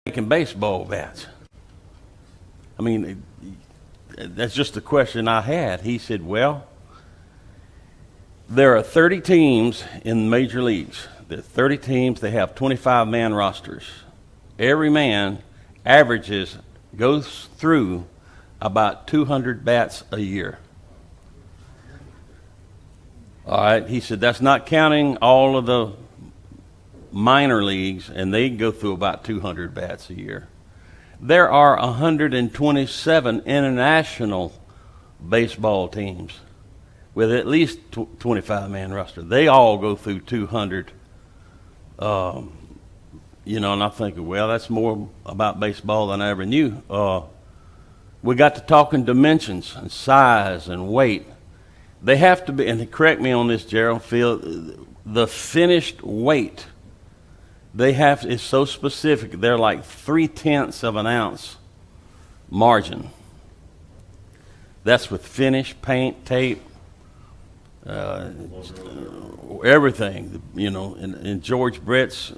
making baseball bats? I mean, that's just the question I had. He said, well, there are 30 teams in major leagues. There are 30 teams. They have 25-man rosters. Every man goes through about 200 bats a year. All right, he said that's not counting all of the minor leagues, and they go through about 200 bats a year. There are 127 international baseball teams with at least 25-man roster. They all go through 200. And I'm thinking, well, that's more about baseball than I ever knew. We got to talking dimensions and size and weight. They have to be, and correct me on this, Gerald, Phil, the finished weight, it's so specific. They're like 0.3 of an ounce margin. That's with finish, paint, tape, everything, in George Brett's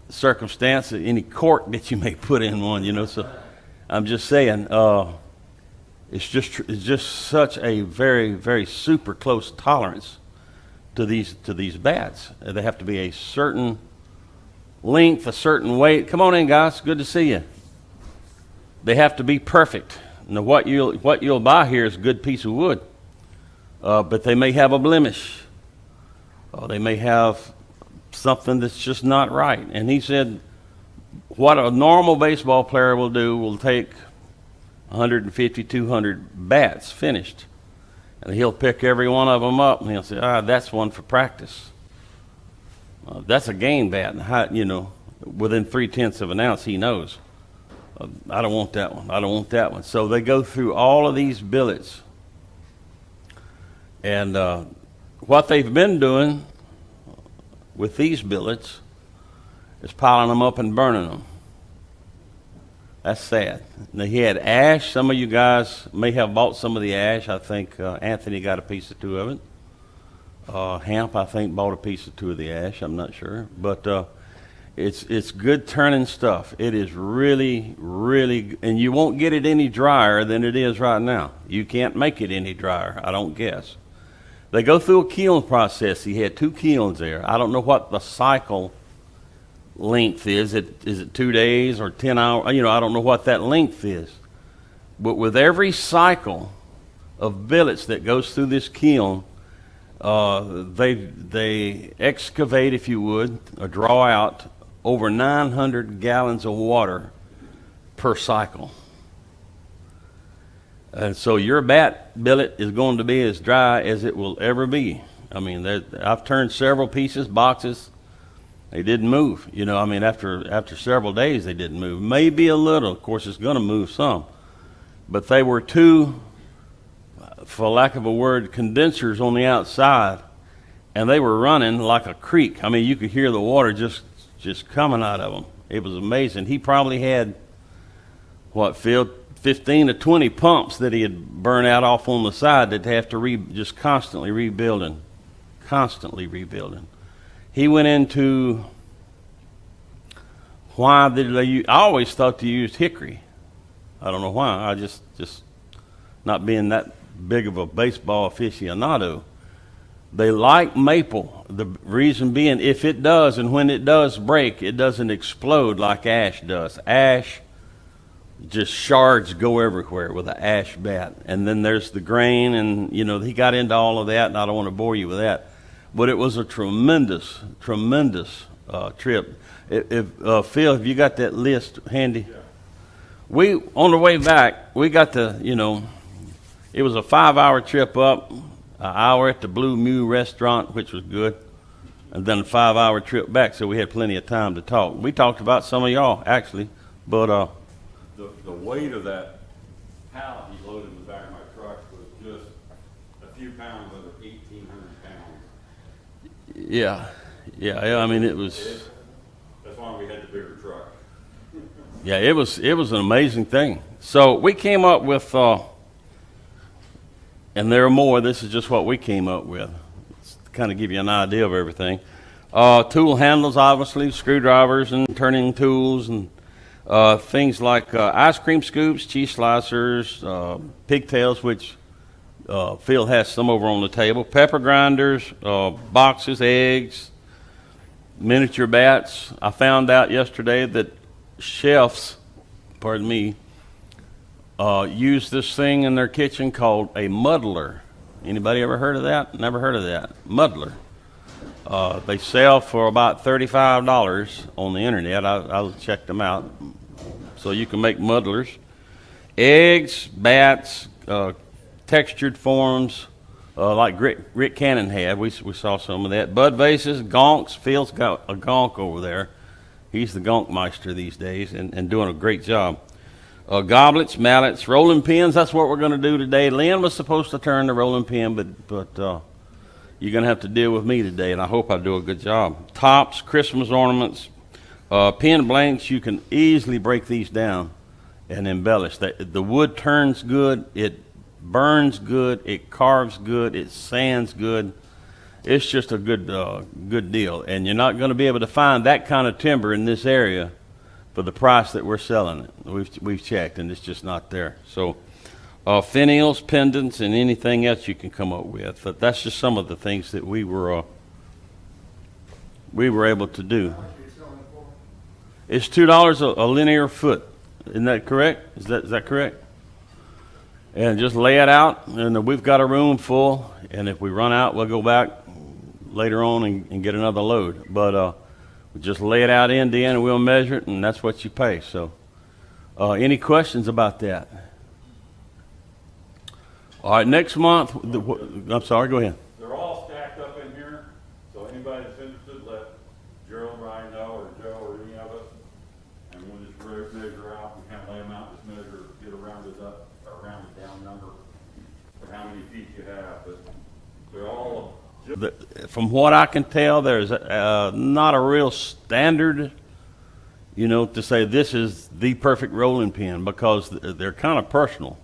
circumstance, any cork that you may put in one, so I'm just saying, it's just such a very, very super close tolerance to these bats. They have to be a certain length, a certain weight. Come on in, guys. Good to see you. They have to be perfect. Now, what you'll buy here is a good piece of wood, but they may have a blemish. They may have something that's just not right. And he said, what a normal baseball player will take 150, 200 bats finished. And he'll pick every one of them up, and he'll say, that's one for practice. That's a game bat. And within 0.3 of an ounce, he knows. I don't want that one. I don't want that one. So they go through all of these billets. And what they've been doing with these billets is piling them up and burning them. That's sad. Now, he had ash. Some of you guys may have bought some of the ash. I think Anthony got a piece or two of it. Hamp, I think, bought a piece or two of the ash. I'm not sure. But it's good turning stuff. It is really, really, and you won't get it any drier than it is right now. You can't make it any drier, I don't guess. They go through a kiln process. He had 2 kilns there. I don't know what the cycle length is. Is it 2 days or 10 hours? I don't know what that length is. But with every cycle of billets that goes through this kiln, they excavate, if you would, or draw out over 900 gallons of water per cycle. And so your bat billet is going to be as dry as it will ever be. I mean, I've turned several pieces, boxes. They didn't move. After several days, they didn't move. Maybe a little. Of course, it's going to move some. But they were 2, for lack of a word, condensers on the outside, and they were running like a creek. I mean, you could hear the water just coming out of them. It was amazing. He probably had, Phil, 15 to 20 pumps that he had burned out off on the side that they have to just constantly rebuilding. He went into why did they use, I always thought they used hickory. I don't know why. I just not being that big of a baseball aficionado. They like maple. The reason being, if it does and when it does break, it doesn't explode like ash does. Ash, just shards go everywhere with an ash bat. And then there's the grain, and he got into all of that, and I don't want to bore you with that. But it was a tremendous trip. Phil, have you got that list handy? Yeah. We, on the way back, we got to, it was a 5-hour trip up, an hour at the Blue Mew restaurant, which was good, and then a 5-hour trip back, so we had plenty of time to talk. We talked about some of y'all, actually, but the weight of that pallet he loaded in the back of my truck was just a few pounds under 1,800 pounds. Yeah. I mean, it was. That's why we had the bigger truck. Yeah, it was an amazing thing. So we came up with, and there are more. This is just what we came up with, to kind of give you an idea of everything. Tool handles, obviously, screwdrivers and turning tools, and things like ice cream scoops, cheese slicers, pigtails, which Phil has some over on the table, pepper grinders, boxes, eggs, miniature bats. I found out yesterday that chefs, pardon me, use this thing in their kitchen called a muddler. Anybody ever heard of that? Never heard of that. Muddler. They sell for about $35 on the internet. I checked them out. So you can make muddlers. Eggs, bats, textured forms, like Rick Cannon had. We saw some of that. Bud vases, gonks. Phil's got a gonk over there. He's the gonk meister these days and doing a great job. Goblets, mallets, rolling pins. That's what we're going to do today. Lynn was supposed to turn the rolling pin, but you're going to have to deal with me today, and I hope I do a good job. Tops, Christmas ornaments, pen blanks. You can easily break these down and embellish. The wood turns good. It burns good. It carves good. It sands good. It's just a good deal, and you're not going to be able to find that kind of timber in this area for the price that we're selling it. We've checked, and it's just not there. So finials, pendants, and anything else you can come up with. But that's just some of the things that we were able to do. It's $2 a linear foot. Isn't that correct? Is that correct? And just lay it out, and we've got a room full. And if we run out, we'll go back later on and get another load. But we just lay it out end to end, and we'll measure it, and that's what you pay. So, any questions about that? All right, next month. I'm sorry. Go ahead. They're all stacked up in here, so anybody that's interested, let Gerald, Ryan know, or Joe, or any of us, and we'll just measure out. We can't lay them out, just measure, get a rounded up or rounded down number for how many feet you have. But they're all. From what I can tell, there's not a real standard, to say this is the perfect rolling pin, because they're kind of personal.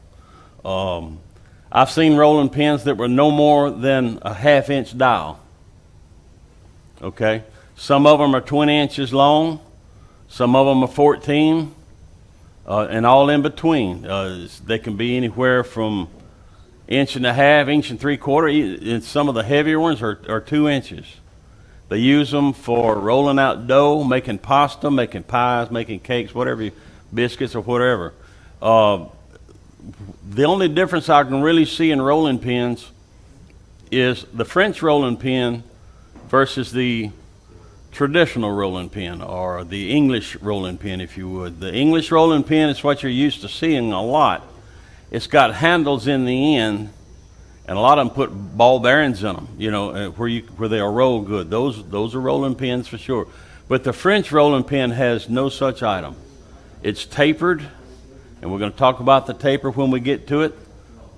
I've seen rolling pins that were no more than a half-inch dial. Okay? Some of them are 20 inches long. Some of them are 14, and all in between. They can be anywhere from inch and a half, inch and 3/4, and some of the heavier ones are 2 inches. They use them for rolling out dough, making pasta, making pies, making cakes, whatever, biscuits or whatever. The only difference I can really see in rolling pins is the French rolling pin versus the traditional rolling pin, or the English rolling pin, if you would. The English rolling pin is what you're used to seeing a lot. It's got handles in the end, and a lot of them put ball bearings in them, where they'll roll good. Those are rolling pins for sure. But the French rolling pin has no such item. It's tapered, and we're going to talk about the taper when we get to it.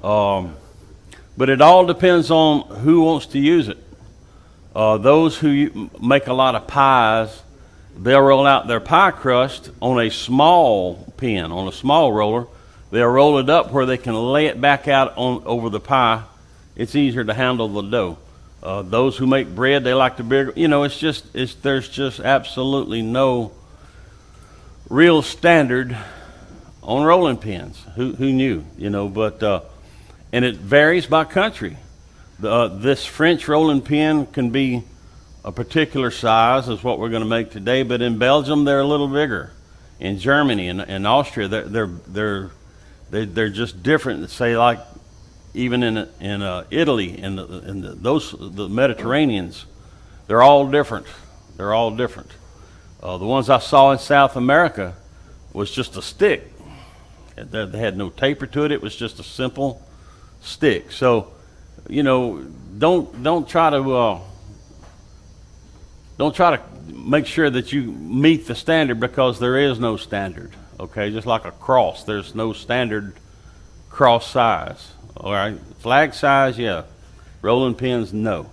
But it all depends on who wants to use it. Those who make a lot of pies, they'll roll out their pie crust on a small pin, on a small roller. They'll roll it up where they can lay it back out over the pie. It's easier to handle the dough. Those who make bread, they like the bigger. There's just absolutely no real standard on rolling pins. Who knew? And it varies by country. This French rolling pin can be a particular size, is what we're going to make today. But in Belgium, they're a little bigger. In Germany and Austria, they're just different. Say, like even in Italy and the Mediterraneans, they're all different. They're all different. The ones I saw in South America was just a stick. They had no taper to it. It was just a simple stick. So, don't try to make sure that you meet the standard, because there is no standard. Okay, just like a cross, there's no standard cross size. All right, flag size, yeah. Rolling pins, no.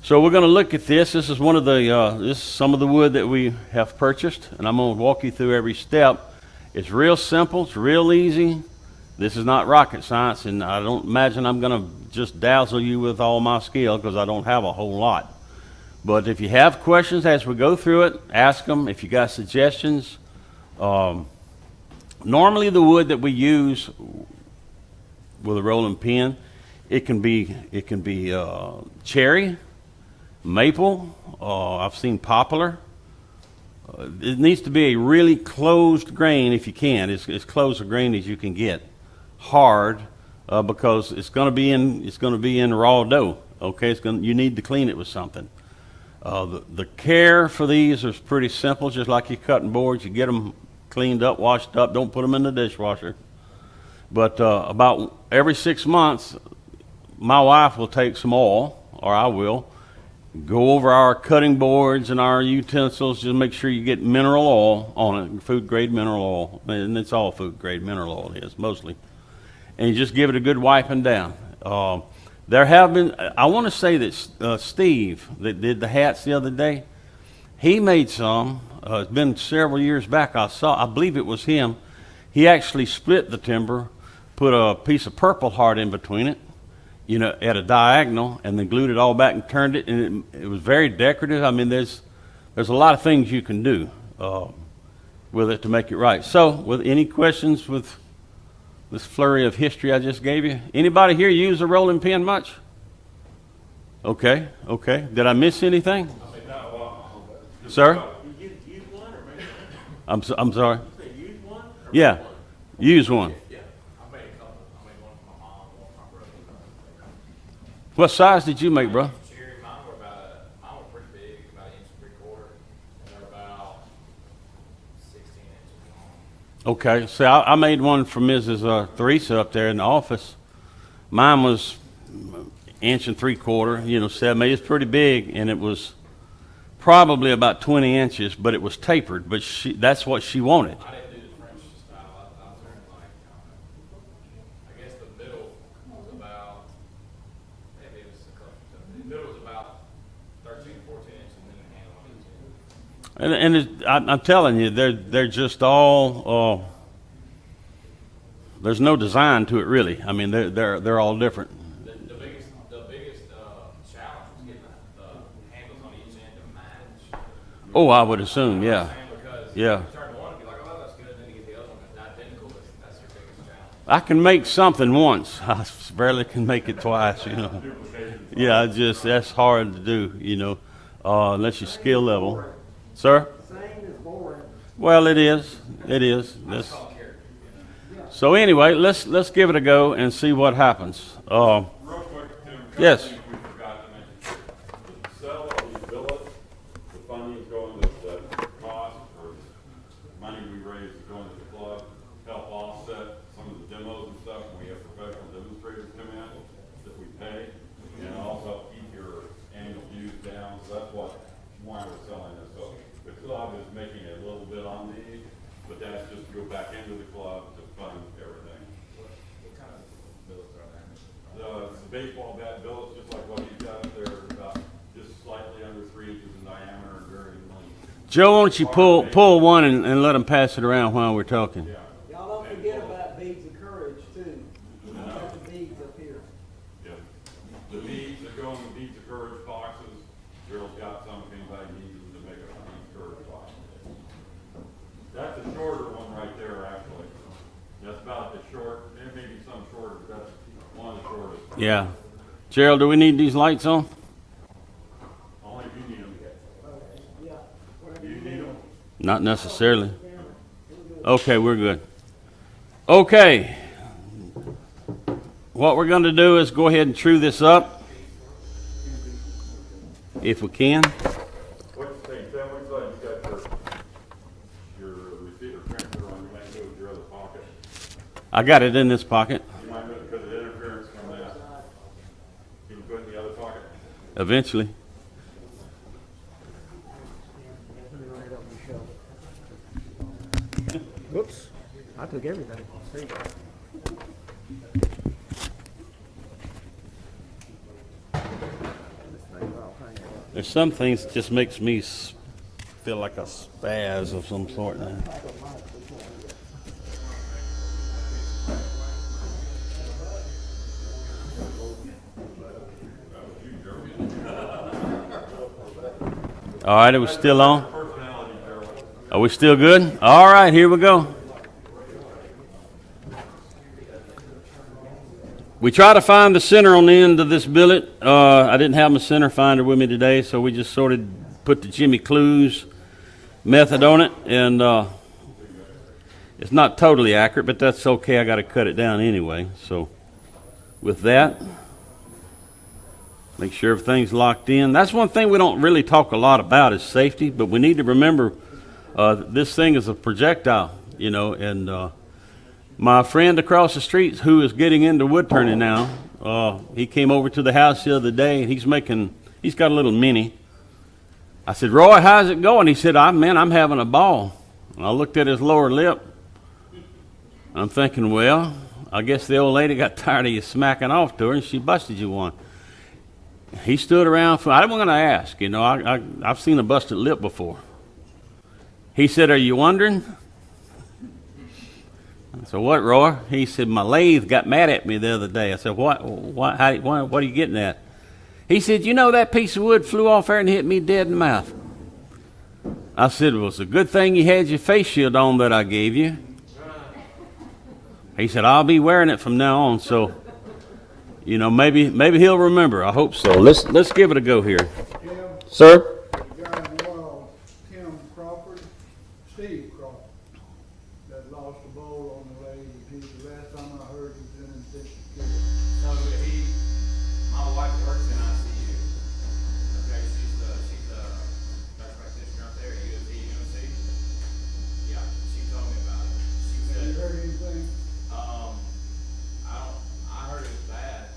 So we're going to look at this. This is this is some of the wood that we have purchased, and I'm going to walk you through every step. It's real simple. It's real easy. This is not rocket science, and I don't imagine I'm going to just dazzle you with all my skill, because I don't have a whole lot. But if you have questions as we go through it, ask them. If you got suggestions, normally the wood that we use with a rolling pin, it can be cherry, maple. I've seen poplar. It needs to be a really closed grain if you can, as close a grain as you can get, hard, because it's going to be in raw dough. Okay, you need to clean it with something. The care for these is pretty simple, just like you're cutting boards. You get them cleaned up, washed up. Don't put them in the dishwasher. But about every 6 months, my wife will take some oil, or I will, go over our cutting boards and our utensils. Just make sure you get mineral oil on it, food grade mineral oil, and it's all food grade mineral oil is mostly. And you just give it a good wiping down. There have been, I want to say that Steve, that did the hats the other day, he made some. It's been several years back. I believe it was him. He actually split the timber, put a piece of Purple Heart in between it, at a diagonal, and then glued it all back and turned it, and it was very decorative. I mean, there's a lot of things you can do with it to make it right. So, with any questions with this flurry of history I just gave you? Anybody here use a rolling pin much? Okay. Did I miss anything? Sir? I'm sorry? Yeah, use one. What size did you make, bro? Mine were pretty big, about 1.75 inches, and they're about 16 inches long. Okay, so I made one for Mrs. Theresa up there in the office. Mine was 1.75 inches, 7. It's pretty big, and it was probably about 20 inches, but it was tapered. But that's what she wanted. I didn't do the French style. I was doing I guess the middle was about, maybe it was a couple. The middle was about 13, 14 inches, and then the handle on each end. I'm telling you, they're just all. There's no design to it, really. I mean, they're all different. The biggest challenge was getting the handles on each end to match. Oh, I would assume, yeah. Because Yeah. you turn one and be like, oh, that's good, and then you get the other one that's identical, but that's your biggest challenge. I can make something once. I rarely can make it twice, Yeah, that's hard to do, unless you skill level. Sir? Same is boring. Well, it is. So anyway, let's give it a go and see what happens. Real quick, Tim. Yes. We forgot to mention. The sale of these billets, the funding is going to the cost or money we raise is going to the club, help offset some of the demos and stuff. When we have professional demonstrators come in that we pay, and also keep your annual dues down. So that's why we're selling this. So the club is making a little bit on these, but that's just to go back into the club to fund everything. What kind of billets are there? The baseball bat billets, just like what you've got up there, about just slightly under 3 inches in diameter and very lean. Joe, why don't you pull one and let them pass it around while we're talking? Yeah. Y'all don't forget about beads of courage, too. You got the beads up here. Yeah. The beads that go in the beads of courage boxes, Gerald's got some if anybody needs them to make a beads of courage box. That's a shorter one right there, actually. That's about the short, there may be some shorter, but that's one of the shortest. Yeah. Gerald, do we need these lights on? Only if you need them. Yeah. Do you need them? Not necessarily. Okay, we're good. Okay. What we're going to do is go ahead and true this up, if we can. What's the thing? Tell me, you got your receipt or printer on, you might go with your other pocket. I got it in this pocket. You might move because of the interference from that. Can you put it in the other pocket? Eventually. Whoops. I took everything. There you go. There's some things that just makes me feel like a spaz of some sort now. All right, are we still on? Personality, Gerald. Are we still good? All right, here we go. We try to find the center on the end of this billet. I didn't have my center finder with me today, so we just sort of put the Jimmy Clues method on it, and it's not totally accurate, but that's okay. I got to cut it down anyway. So with that, make sure everything's locked in. That's one thing we don't really talk a lot about is safety, but we need to remember this thing is a projectile, you know, and my friend across the street who is getting into wood turning now, he came over to the house the other day, and he's got a little Mini. I said, Roy, how's it going? He said, I'm having a ball. And I looked at his lower lip. I'm thinking, well, I guess the old lady got tired of you smacking off to her, and she busted you one. He stood around for, I wasn't going to ask, you know, I've seen a busted lip before. He said, are you wondering? I said, what, Roy? He said, my lathe got mad at me the other day. I said, what are you getting at? He said, you know that piece of wood flew off there and hit me dead in the mouth. I said, well, it's a good thing you had your face shield on that I gave you. He said, I'll be wearing it from now on, so, you know, maybe he'll remember. I hope so. Let's give it a go here. Tim, Sir? the guy in the wall, Steve Crawford, that lost the bowl on the lady. The last time I heard he was in intensive care. No, my wife works in ICU. Okay, she's a nurse practitioner up there at UNC. Yeah, she told me about it. She Have you said, heard anything? I heard it was bad.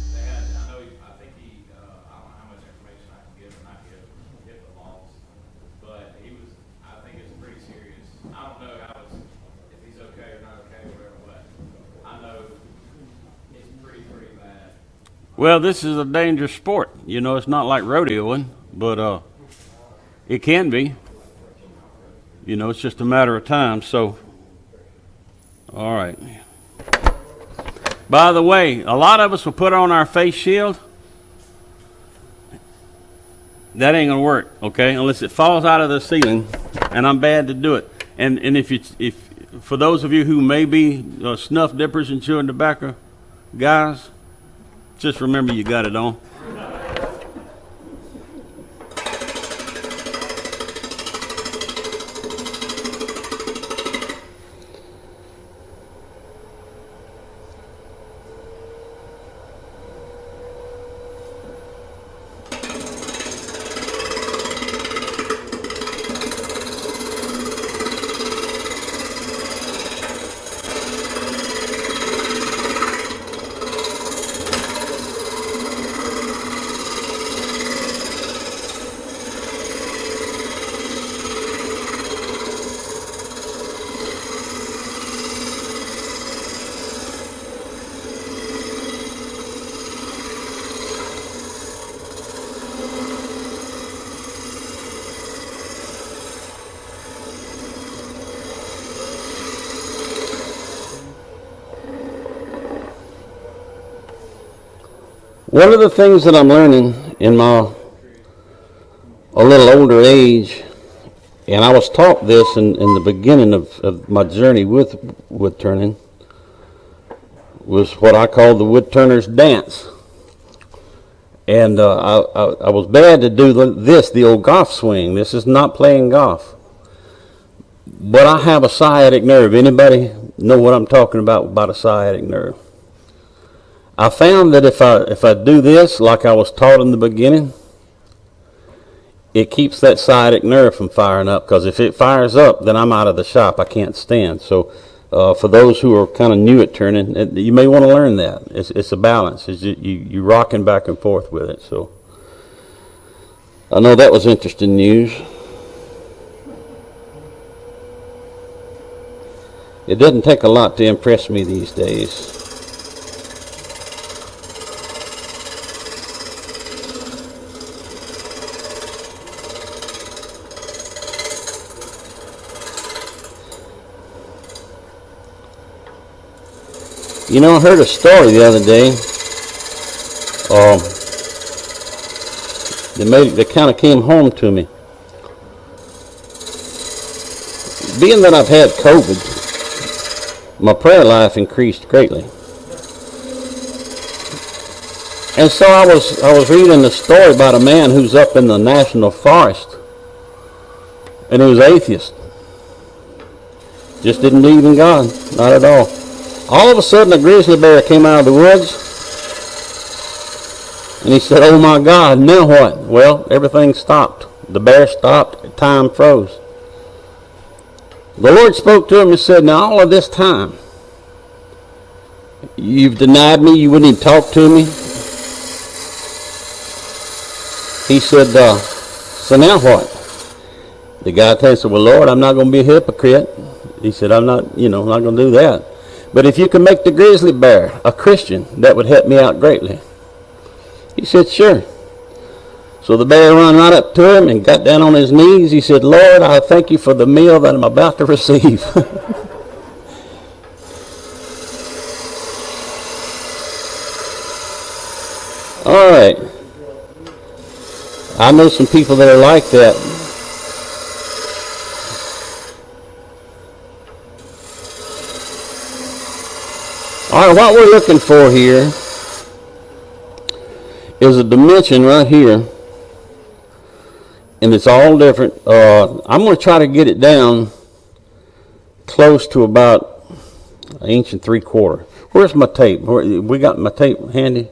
I think he, I don't know how much information I can give or not give, HIPAA laws, but I think it's pretty serious. I don't know if he's okay or not okay, whatever, but I know it's pretty bad. Well, this is a dangerous sport. You know, it's not like rodeoing, but it can be. You know, it's just a matter of time. So, all right. By the way, a lot of us will put on our face shield. That ain't gonna work, okay? Unless it falls out of the ceiling, and I'm bad to do it. And if for those of you who may be snuff dippers and chewing tobacco, guys, just remember you got it on. One of the things that I'm learning in a little older age, and I was taught this in the beginning of my journey with wood turning, was what I call the Woodturners Dance. And I was bad to do the old golf swing. This is not playing golf. But I have a sciatic nerve. Anybody know what I'm talking about a sciatic nerve? I found that if I do this like I was taught in the beginning, it keeps that sciatic nerve from firing up, because if it fires up, then I'm out of the shop. I can't stand. So for those who are kind of new at turning, you may want to learn that. It's a balance. You're rocking back and forth with it. So I know that was interesting news. It doesn't take a lot to impress me these days. You know, I heard a story the other day. That kind of came home to me. being that I've had COVID, my prayer life increased greatly. And so I was reading a story about a man who's up in the national forest, and he was atheist. Just didn't believe in God, not at all. All of a sudden, a grizzly bear came out of the woods, and he said, "Oh my God, now what?" Well, everything stopped. The bear stopped. Time froze. The Lord spoke to him and said, "Now all of this time, you've denied me. You wouldn't even talk to me." He said, "So now what?" The guy said, "Well, Lord, I'm not going to be a hypocrite." He said, "I'm not going to do that. But if you can make the grizzly bear a Christian, that would help me out greatly." He said, "Sure." So the bear ran right up to him and got down on his knees. He said, "Lord, I thank you for the meal that I'm about to receive." All right. I know some people that are like that. All right, what we're looking for here is a dimension right here, and it's all different. I'm going to try to get it down close to about 1 3/4 inches. Where's my tape? We got my tape handy?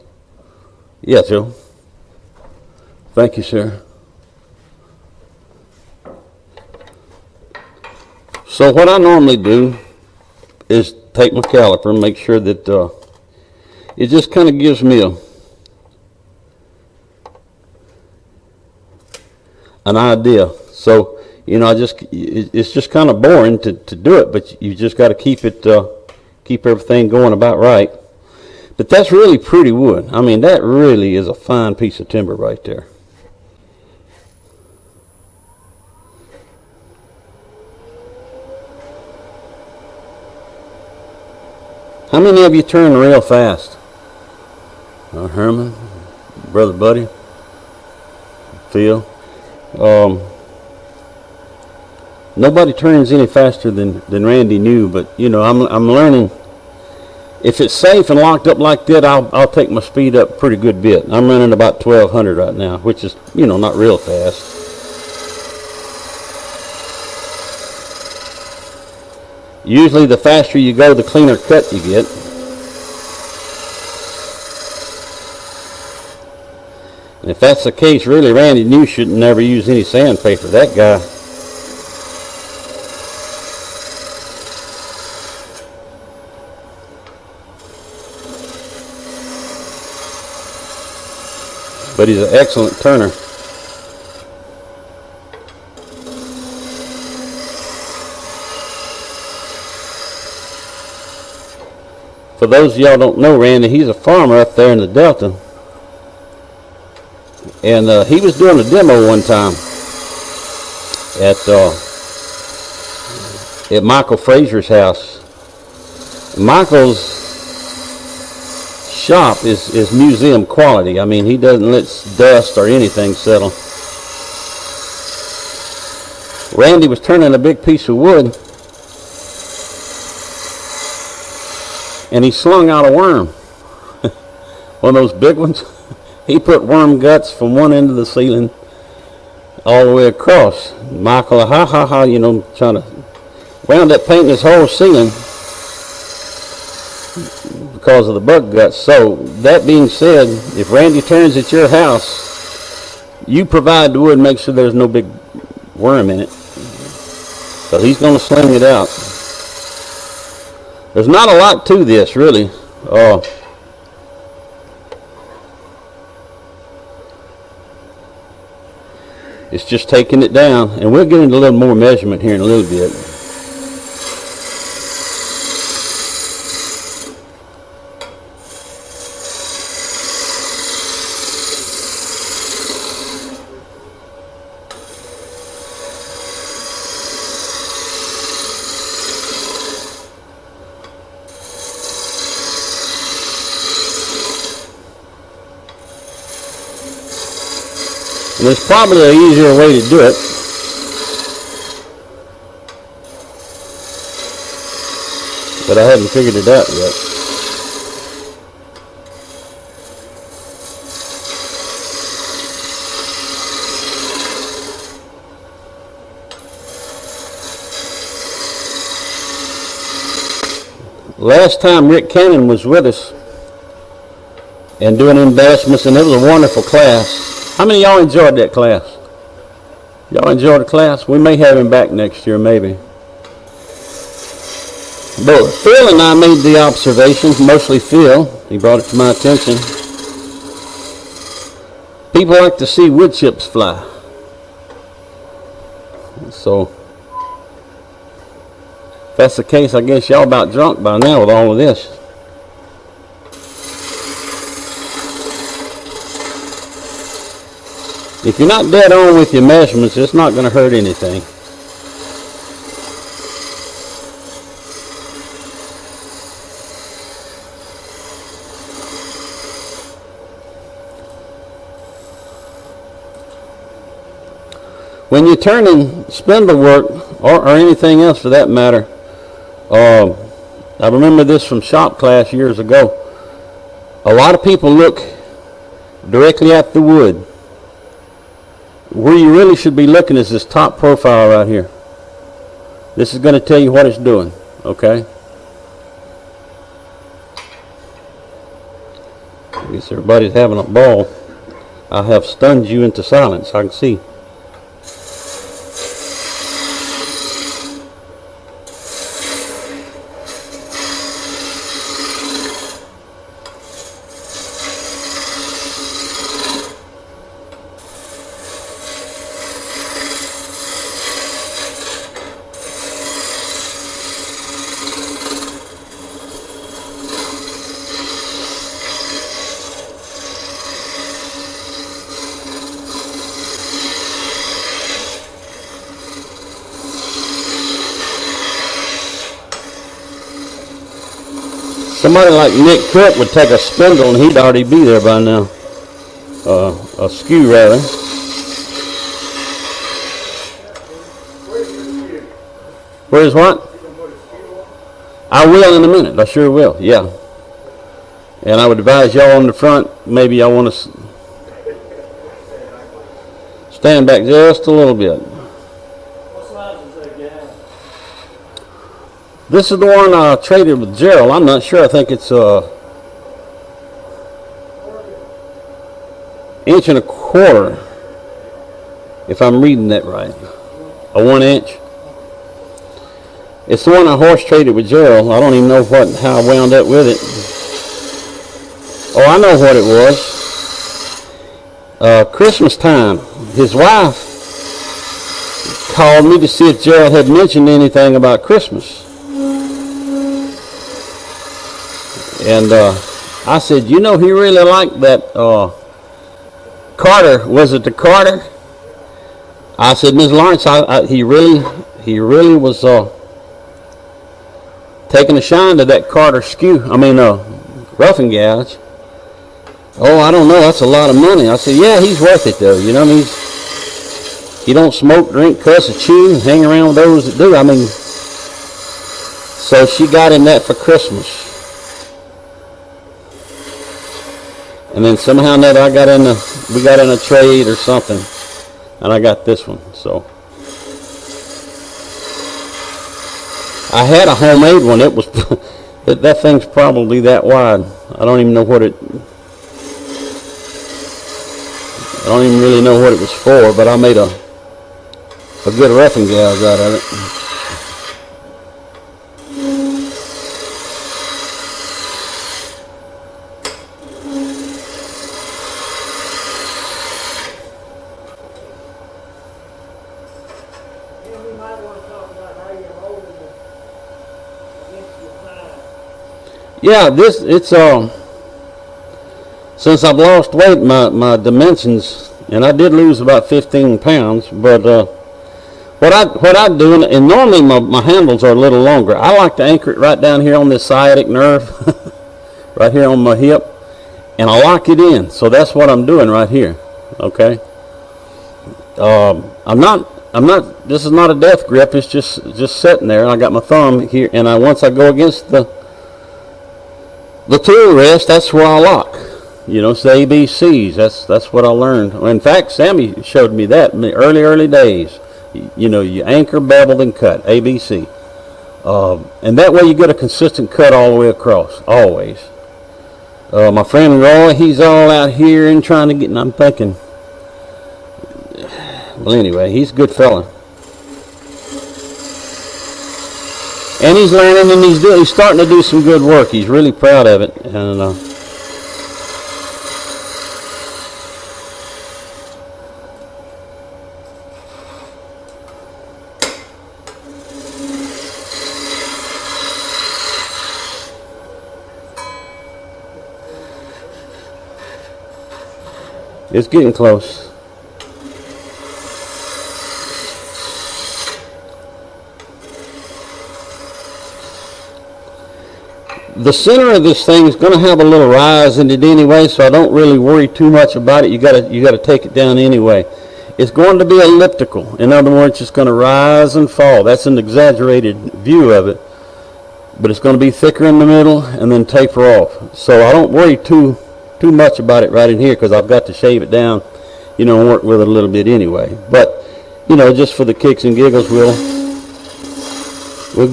Yeah, Joe. Thank you, sir. So what I normally do is take my caliper and make sure that it just kind of gives me an idea. So, it's just kind of boring to do it, but you just got to keep everything going about right. But that's really pretty wood. I mean, that really is a fine piece of timber right there. How many of you turn real fast? Herman, Brother Buddy, Phil. Nobody turns any faster than Randy knew, but I'm learning. If it's safe and locked up like that, I'll take my speed up a pretty good bit. I'm running about 1200 right now, which is not real fast. Usually the faster you go, the cleaner cut you get. And if that's the case, really, Randy New shouldn't never use any sandpaper. That guy. But he's an excellent turner. For those of y'all don't know Randy, he's a farmer up there in the Delta. And he was doing a demo one time at Michael Frazier's house. Michael's shop is museum quality. I mean, he doesn't let dust or anything settle. Randy was turning a big piece of wood, and he slung out a worm. One of those big ones. He put worm guts from one end of the ceiling all the way across. Michael, trying to wound up painting his whole ceiling because of the bug guts. So, that being said, if Randy turns at your house, you provide the wood, make sure there's no big worm in it, because he's going to sling it out. There's not a lot to this, really. It's just taking it down, and we'll get into a little more measurement here in a little bit. And there's probably an easier way to do it. but I haven't figured it out yet. Last time Rick Cannon was with us and doing investments, and it was a wonderful class. How many of y'all enjoyed that class? Y'all enjoyed the class? We may have him back next year, maybe. But Phil and I made the observations, mostly Phil. He brought it to my attention. People like to see wood chips fly. So, if that's the case, I guess y'all about drunk by now with all of this. If you're not dead on with your measurements, it's not going to hurt anything. When you're turning spindle work, or anything else for that matter, I remember this from shop class years ago. A lot of people look directly at the wood. Where you really should be looking is this top profile right here. This is going to tell you what it's doing, okay? I guess everybody's having a ball. I have stunned you into silence, I can see. Somebody like Nick Cook would take a spindle and he'd already be there by now. A skew rather. Where's what? I will in a minute. I sure will. Yeah. And I would advise y'all on the front, maybe y'all want to stand back just a little bit. What size is that gal? This is the one I traded with Gerald. I'm not sure. I think it's inch and a quarter, if I'm reading that right. A 1 inch. It's the one I horse traded with Gerald. I don't even know how I wound up with it. Oh, I know what it was. Christmas time. His wife called me to see if Gerald had mentioned anything about Christmas. And I said, you know, he really liked that Carter. Was it the Carter? I said, Ms. Lawrence, he really was taking a shine to that Carter roughing gouge. Oh, I don't know, that's a lot of money. I said, yeah, he's worth it though. You know, he don't smoke, drink, cuss, or chew, hang around with those that do. I mean, so she got him that for Christmas. And then somehow or another we got in a trade or something, and I got this one. So I had a homemade one. It was that thing's probably that wide. I don't even really know what it was for, but I made a good roughing gouge out of it. We might want to talk about how you're holding it against your side. Yeah, since I've lost weight, my dimensions, and I did lose about 15 pounds, but what I do, and normally my handles are a little longer. I like to anchor it right down here on this sciatic nerve, right here on my hip, and I lock it in. So that's what I'm doing right here. Okay. I'm not this is not a death grip, it's just sitting there, and I got my thumb here, and once I go against the tool rest, that's where I lock. You know, it's the ABCs. That's what I learned. In fact, Sammy showed me that in the early days. You know, you anchor, bevel, and cut, ABC. And that way you get a consistent cut all the way across, always. My friend Roy, he's all out here and trying to get, and I'm thinking, well, anyway, he's a good fella. And he's learning, and he's starting to do some good work. He's really proud of it. And it's getting close. The center of this thing is going to have a little rise in it anyway, so I don't really worry too much about it. You got to take it down anyway. It's going to be elliptical. In other words, it's going to rise and fall. That's an exaggerated view of it, but it's going to be thicker in the middle and then taper off. So I don't worry too much about it right in here, because I've got to shave it down, you know, and work with it a little bit anyway. But, you know, just for the kicks and giggles, we'll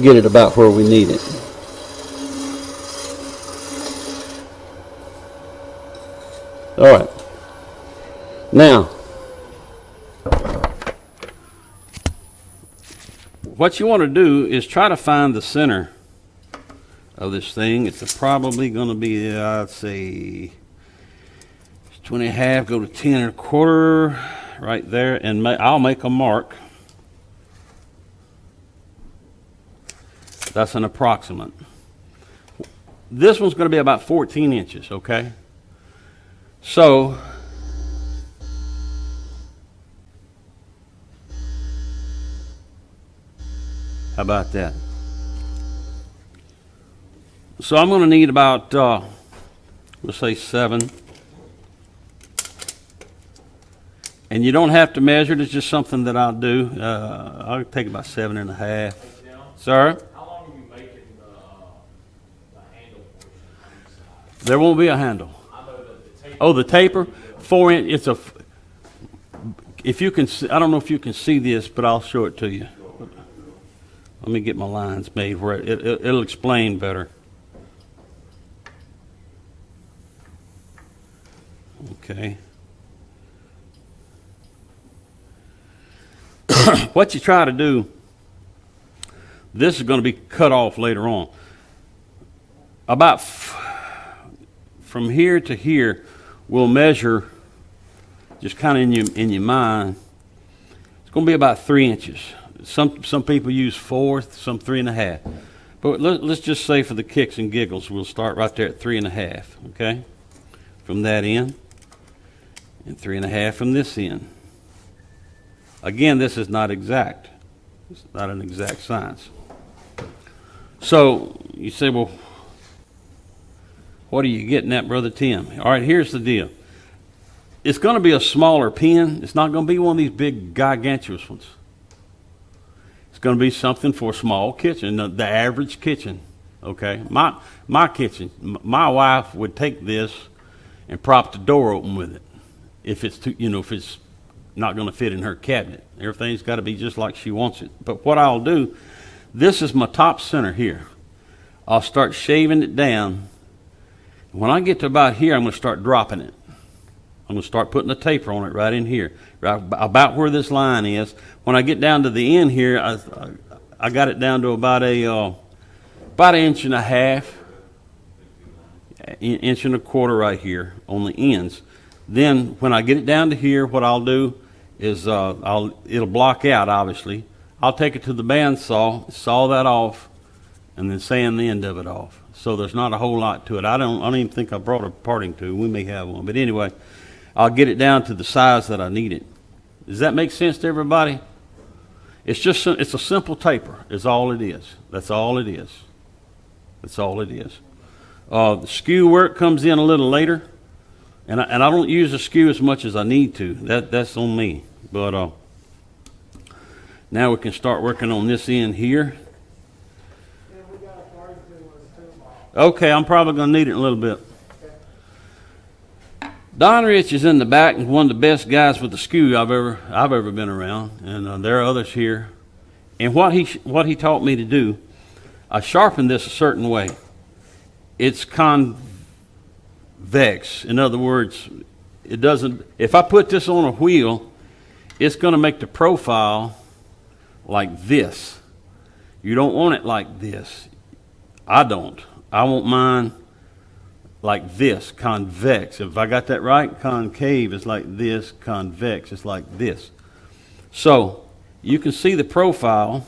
get it about where we need it. All right. Now, what you want to do is try to find the center of this thing. It's probably going to be, I'd say, 20.5, go to 10.25 right there, and I'll make a mark. That's an approximate. This one's going to be about 14 inches, okay? So, how about that? So I'm going to need about, let's say 7. And you don't have to measure it. It's just something that I'll do. I'll take about 7.5. Sir? How long are you making the handle portion? There won't be a handle. I know that the tape. Oh, the taper, 4 inch. It's a. If you can, I don't know if you can see this, but I'll show it to you. Let me get my lines made where it'll explain better. Okay. What you try to do, this is going to be cut off later on. About from here to here, we'll measure just kind of in your mind. It's going to be about 3 inches. Some people use 4, some 3.5. But let's just say for the kicks and giggles, we'll start right there at 3.5. Okay, from that end, and 3.5 from this end. Again, this is not exact. It's not an exact science. So you say, well, what are you getting at, Brother Tim? All right, here's the deal. It's going to be a smaller pin. It's not going to be one of these big, gigantuous ones. It's going to be something for a small kitchen, the average kitchen. Okay, my kitchen. My wife would take this and prop the door open with it, if it's too, if it's not going to fit in her cabinet. Everything's got to be just like she wants it. But what I'll do, this is my top center here. I'll start shaving it down. When I get to about here, I'm going to start dropping it. I'm going to start putting a taper on it right in here, right about where this line is. When I get down to the end here, I got it down to about an 1.5 inch, 1.25 right here on the ends. Then when I get it down to here, what I'll do is it'll block out, obviously. I'll take it to the bandsaw, saw that off, and then sand the end of it off. So there's not a whole lot to it. I don't even think I brought a parting tool. We may have one, but anyway, I'll get it down to the size that I need it. Does that make sense to everybody? It's a simple taper. Is all it is. That's all it is. That's all it is. The skew work comes in a little later. And I don't use a skew as much as I need to. That's on me. But Now we can start working on this end here. And we got a 32 and a 2 mile. Okay, I'm probably going to need it in a little bit. Don Rich is in the back and one of the best guys with the skew I've ever been around, and there are others here. And what he taught me to do, I sharpen this a certain way. It's convex. In other words, it doesn't. If I put this on a wheel, it's going to make the profile like this. You don't want it like this. I don't. I want mine like this, convex. If I got that right, concave is like this, convex is like this. So you can see the profile,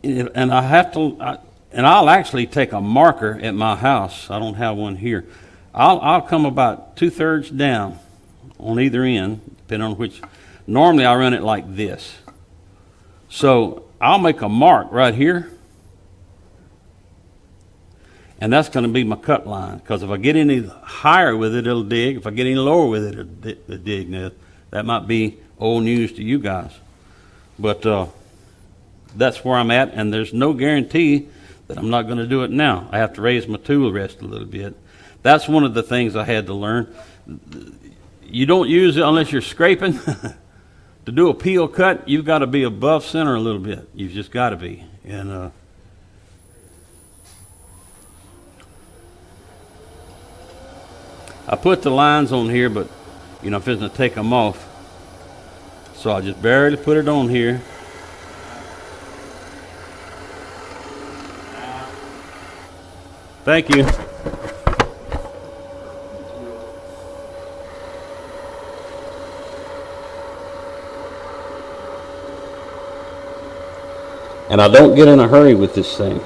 and I'll actually take a marker at my house. I don't have one here. I'll come about 2/3 down on either end, depending on which. Normally I run it like this. So I'll make a mark right here. And that's going to be my cut line, because if I get any higher with it, it'll dig. If I get any lower with it, it'll dig. Now, that might be old news to you guys. But that's where I'm at, and there's no guarantee that I'm not going to do it now. I have to raise my tool rest a little bit. That's one of the things I had to learn. You don't use it unless you're scraping. To do a peel cut, you've got to be above center a little bit. You've just got to be. And I put the lines on here, but I'm fixing to take them off. So I just barely put it on here. Thank you. And I don't get in a hurry with this thing.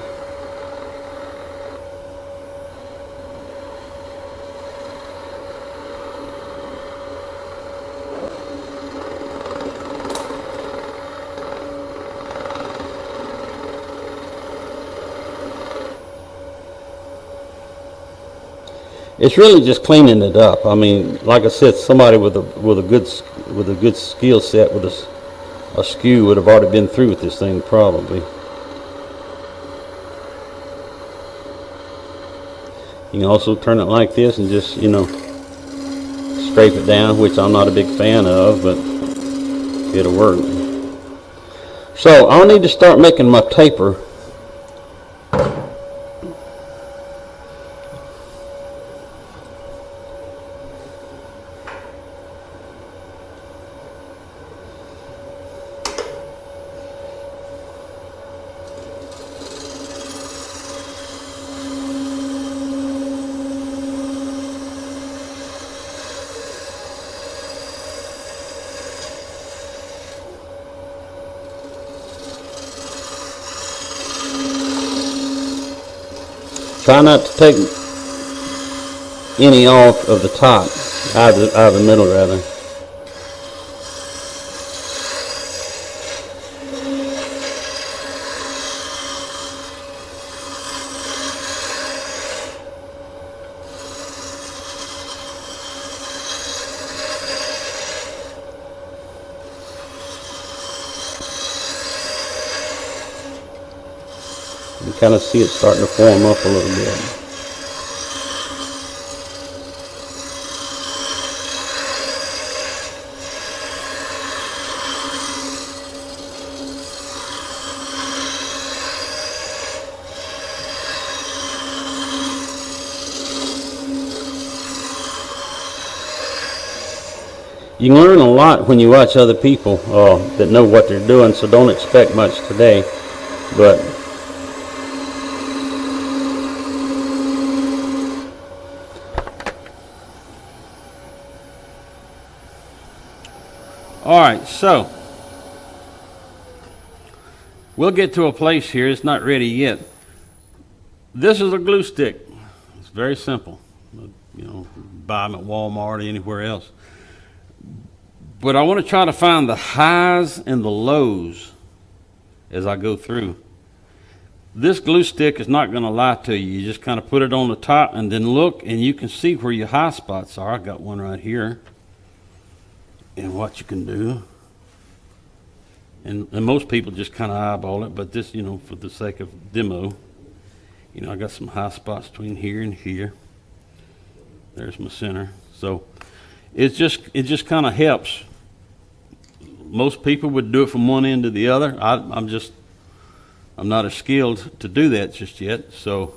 It's really just cleaning it up. I mean, like I said, somebody with a good skill set with a skew would have already been through with this thing probably. You can also turn it like this and just scrape it down, which I'm not a big fan of, but it'll work. So I'll need to start making my taper. Try not to take any off of the top, out of the middle rather. You kind of see it starting to form up a little bit. You can learn a lot when you watch other people that know what they're doing, so don't expect much today. But all right, so we'll get to a place here. It's not ready yet. This is a glue stick. It's very simple. Buy them at Walmart or anywhere else. But I want to try to find the highs and the lows as I go through. This glue stick is not going to lie to you. You just kind of put it on the top and then look, and you can see where your high spots are. I got one right here. And what you can do And most people just kind of eyeball it, but this, for the sake of demo, I got some high spots between here and here. There's my center. So it just kind of helps. Most people would do it from one end to the other. I'm not as skilled to do that just yet. So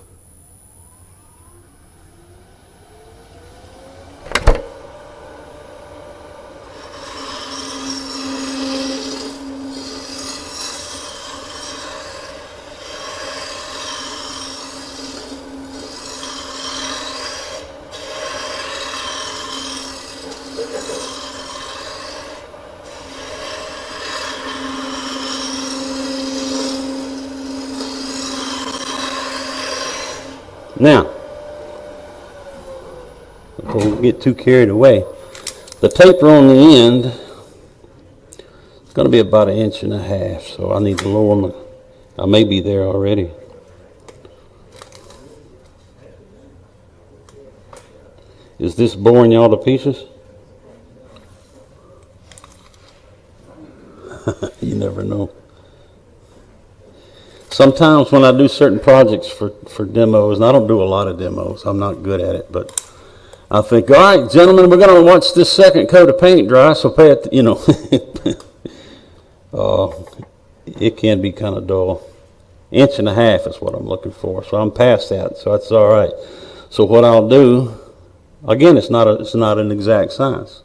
now, before we get too carried away, the taper on the end is going to be about 1.5 inches, so I need to lower my, I may be there already. Is this boring y'all to pieces? You never know. Sometimes when I do certain projects for demos, and I don't do a lot of demos, I'm not good at it, but I think, all right, gentlemen, we're going to watch this second coat of paint dry, so pay it, it can be kind of dull. 1.5 inches is what I'm looking for, so I'm past that, so that's all right. So what I'll do, again, it's not an exact science.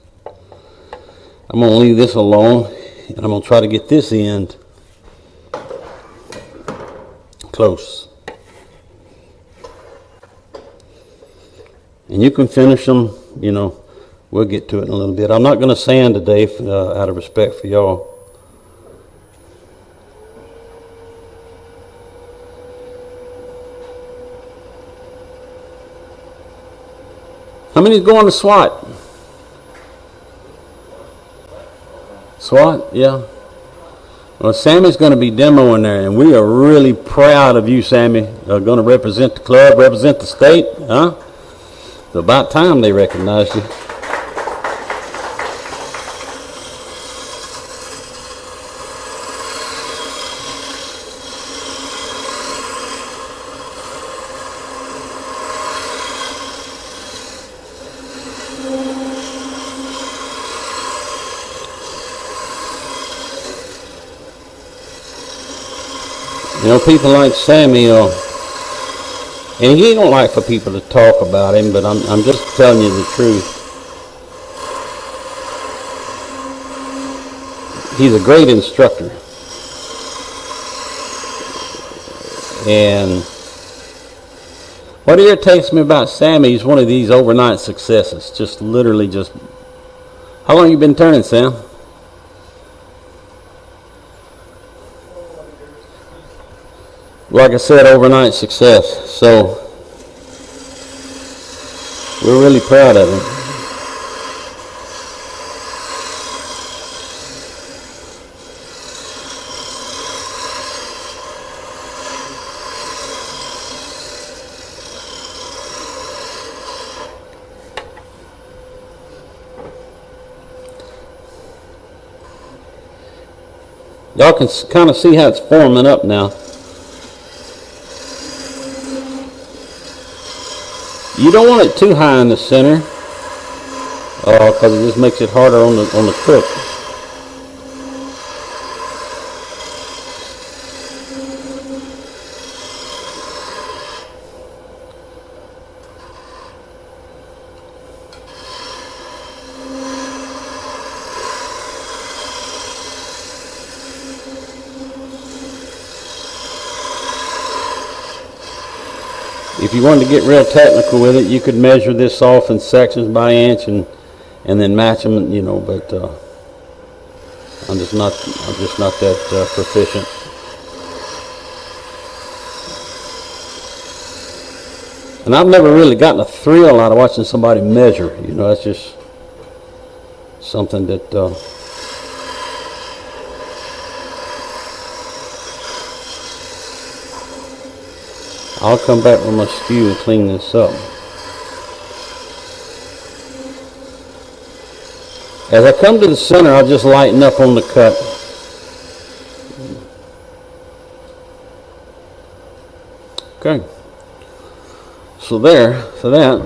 I'm going to leave this alone, and I'm going to try to get this end close. And you can finish them, we'll get to it in a little bit. I'm not going to sand today out of respect for y'all. How many's going to SWAT? SWAT, yeah. Well, Sammy's going to be demoing there, and we are really proud of you, Sammy. Going to represent the club, represent the state, huh? It's about time they recognized you. People like Sammy, and he don't like for people to talk about him, but I'm just telling you the truth. He's a great instructor. And what irritates me about Sammy, he's one of these overnight successes. Just literally just... How long you been turning, Sam? Like I said, overnight success. So we're really proud of him. Y'all can kind of see how it's forming up now. You don't want it too high in the center, because it just makes it harder on the cook. If you wanted to get real technical with it, you could measure this off in sections by inch and then match them, but I'm just not that proficient. And I've never really gotten a thrill out of watching somebody measure. That's just something that I'll come back with my skew and clean this up. As I come to the center, I'll just lighten up on the cut. Okay. So there, for that.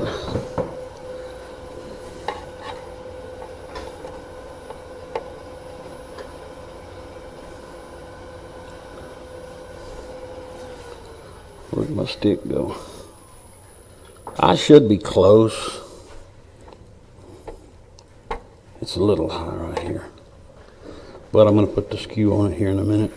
Where'd my stick go? I should be close. It's a little high right here. But I'm going to put the skew on it here in a minute.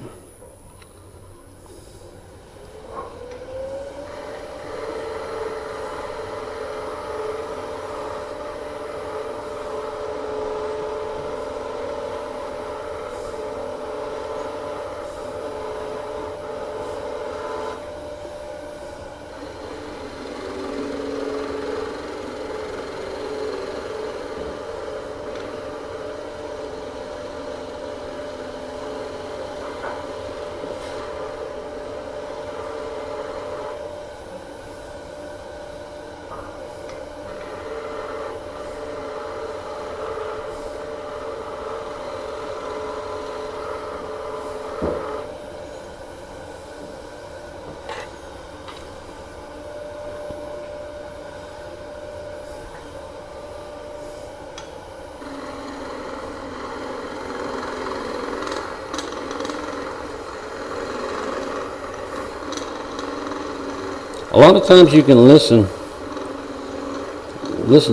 A lot of times you can listen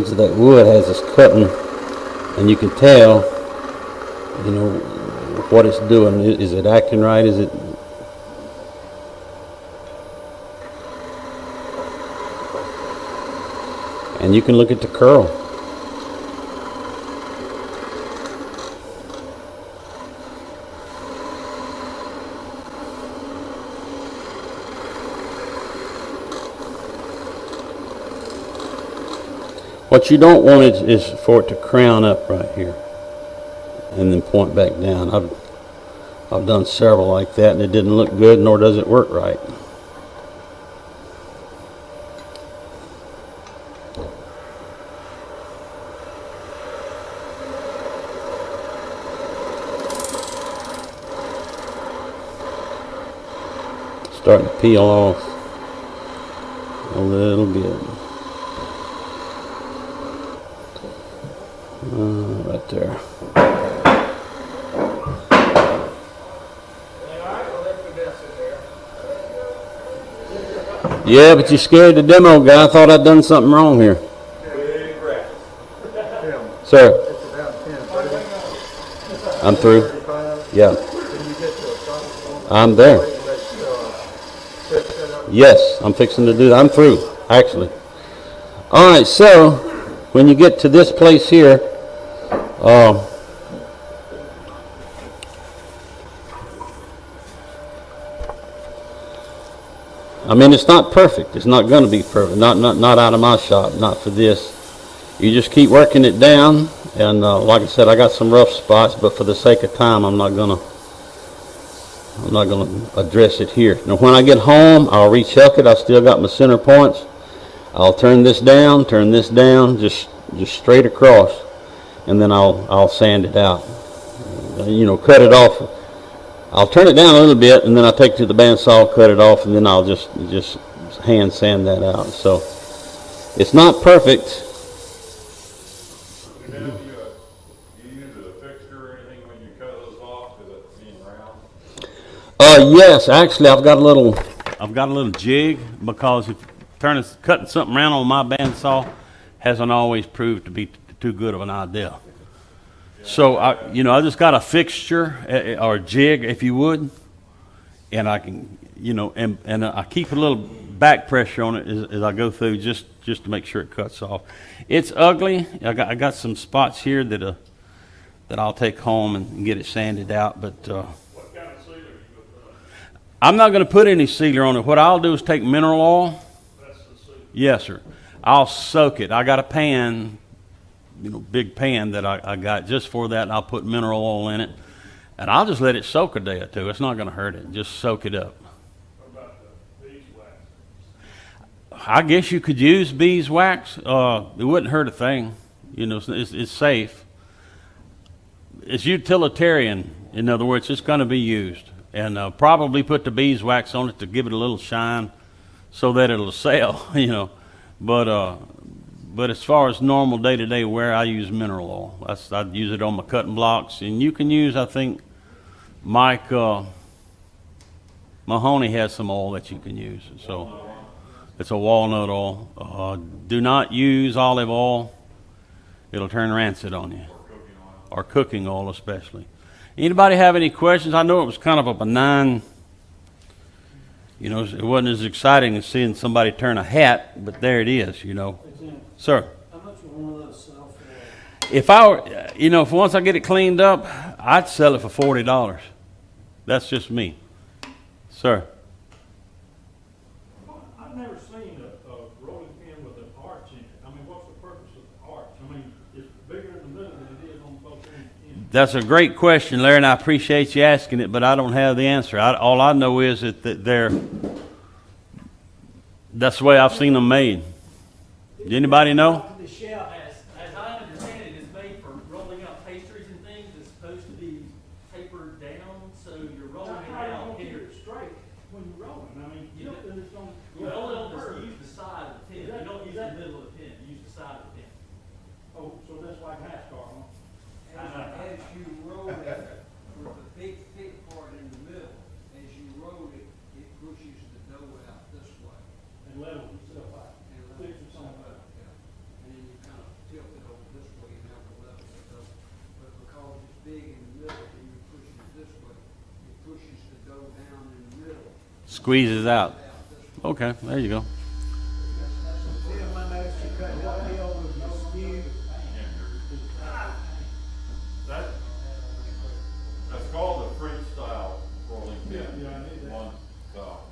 to that wood as it's cutting, and you can tell, you know, what it's doing. Is it acting right? Is it? And you can look at the curl. What you don't want is for it to crown up right here and then point back down. I've done several like that and it didn't look good, nor does it work right. Starting to peel off a little bit. Right there. Yeah, but you scared the demo guy. I thought I'd done something wrong here. Big rat. Sir, It's about 10:30. I'm through. 35. Yeah, When you get to a stop point, I'm there. set up. Yes, I'm fixing to do that. I'm through, actually. All right, so when you get to this place here, I mean, it's not perfect. It's not going to be perfect. Not out of my shop. Not for this. You just keep working it down, and like I said, I got some rough spots, but for the sake of time, I'm not gonna address it here. Now, when I get home, I'll rechuck it. I still got my center points. I'll turn this down, just straight across, and then I'll sand it out. You know, cut it off. I'll turn it down a little bit, and then I'll take it to the bandsaw, cut it off, and then I'll just hand sand that out. So it's not perfect. You know, do you use a fixture or anything when you cut those off? Because it's being round. Yes, actually, I've got a little jig, because if cutting something around on my bandsaw hasn't always proved to be too good of an idea. So I just got a fixture or a jig, if you would, and I can, and I keep a little back pressure on it as I go through, just to make sure it cuts off. It's ugly. I got some spots here that I'll take home and get it sanded out, but. What kind of sealer you gonna put on? I'm not going to put any sealer on it. What I'll do is take mineral oil. That's the sealer. Yes, sir. I'll soak it. I got a pan, big pan that I got just for that, and I'll put mineral oil in it. And I'll just let it soak a day or two. It's not going to hurt it. Just soak it up. What about the beeswax? I guess you could use beeswax. It wouldn't hurt a thing. It's safe. It's utilitarian. In other words, it's going to be used. And probably put the beeswax on it to give it a little shine, so that it'll sell, you know. But as far as normal day-to-day wear, I use mineral oil. I use it on my cutting blocks, and you can use, I think, Mike Mahoney has some oil that you can use. So it's a walnut oil. Do not use olive oil. It'll turn rancid on you. Or cooking oil especially. Anybody have any questions? I know it was kind of a benign, you know, it wasn't as exciting as seeing somebody turn a hat, but there it is, you know. Sir? How much would one of those sell for? If I were, you know, if once I get it cleaned up, I'd sell it for $40. That's just me. Sir? I've never seen a rolling pin with an arch in it. I mean, what's the purpose of the arch? I mean, it's bigger in the middle than it is on both ends. That's a great question, Larry, and I appreciate you asking it, but I don't have the answer. All I know is that that's the way I've seen them made. Does anybody know? The shell, As I understand it, it's made for rolling out pastries and things. It's supposed to be tapered down, so you're rolling it How are you out gonna keep here. it straight when you're rolling? I mean, you don't, it's on. You roll it on this, you use the side of the pin. Is that- You don't is use the that- middle of the pin. You use the side of the pin. Oh, so that's like NASCAR, huh? as you roll it, with the big thick part in the middle, as you roll it, it pushes the dough out this way. And levels itself out. And Fix levels itself itself out. out, yeah. And then you kind of tilt it over this way and have to level it up. But because it's big in the middle and you push it this way, it pushes the dough down in the middle, Squeezes out. out this way. Okay, there you go. Tim, I noticed you cut that hill with your skew. That's called the French style rolling pin. Yeah, I knew that. One style.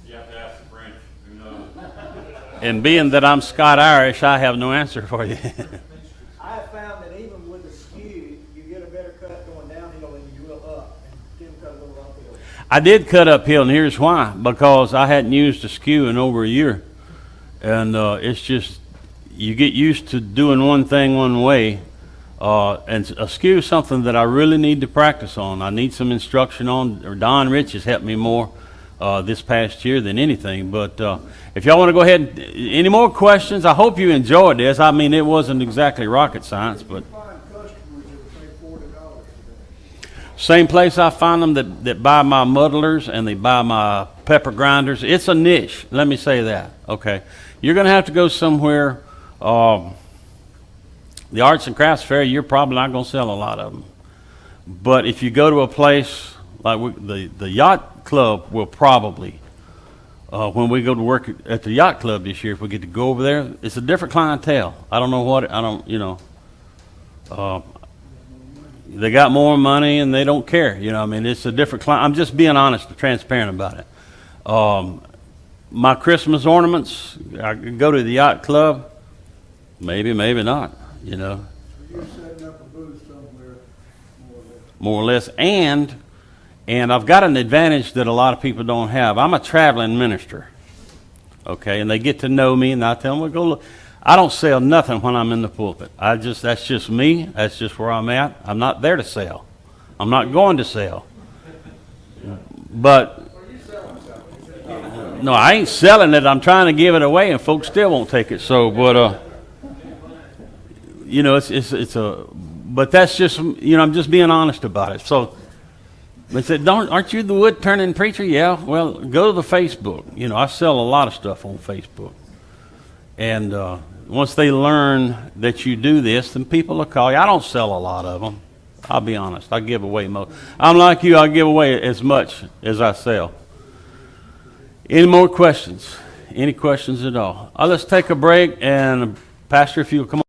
You have to ask the French, who knows? And being that I'm Scott-Irish, I have no answer for you. I have found that even with the skew, you get a better cut going downhill than you will up. And Tim cut a little uphill. I did cut uphill, and here's why. Because I hadn't used a skew in over a year. And it's just, you get used to doing one thing one way. And a skew is something that I really need to practice on. I need some instruction on, or Don Rich has helped me more this past year than anything. But if y'all want to go ahead, any more questions? I hope you enjoyed this. I mean, it wasn't exactly rocket science, but Find customers that pay $40 today. same place I find them that buy my muddlers and they buy my pepper grinders. It's a niche, let me say that, okay? You're going to have to go somewhere, the Arts and Crafts Fair, you're probably not going to sell a lot of them. But if you go to a place like the Yacht Club will probably, when we go to work at the Yacht Club this year, if we get to go over there, it's a different clientele. I don't know what, you know, they got more money and they don't care. You know, I mean, it's a different client. I'm just being honest and transparent about it. My Christmas ornaments, I could go to the Yacht Club, maybe not, you know. So you're setting up a booth somewhere, more or less. More or less, and I've got an advantage that a lot of people don't have. I'm a traveling minister, okay, and they get to know me, and I tell them, well, go look. I don't sell nothing when I'm in the pulpit. That's just me. That's just where I'm at. I'm not there to sell. I'm not going to sell. But no, I ain't selling it. I'm trying to give it away, and folks still won't take it. So, but you know, but that's just, you know, I'm just being honest about it. So they said, aren't you the wood turning preacher? Yeah. Well, go to the Facebook. You know, I sell a lot of stuff on Facebook, and once they learn that you do this, then people will call you. I don't sell a lot of them. I'll be honest. I give away most. I'm like you. I give away as much as I sell. Any more questions? Any questions at all? Let's take a break, and Pastor, if you'll come on.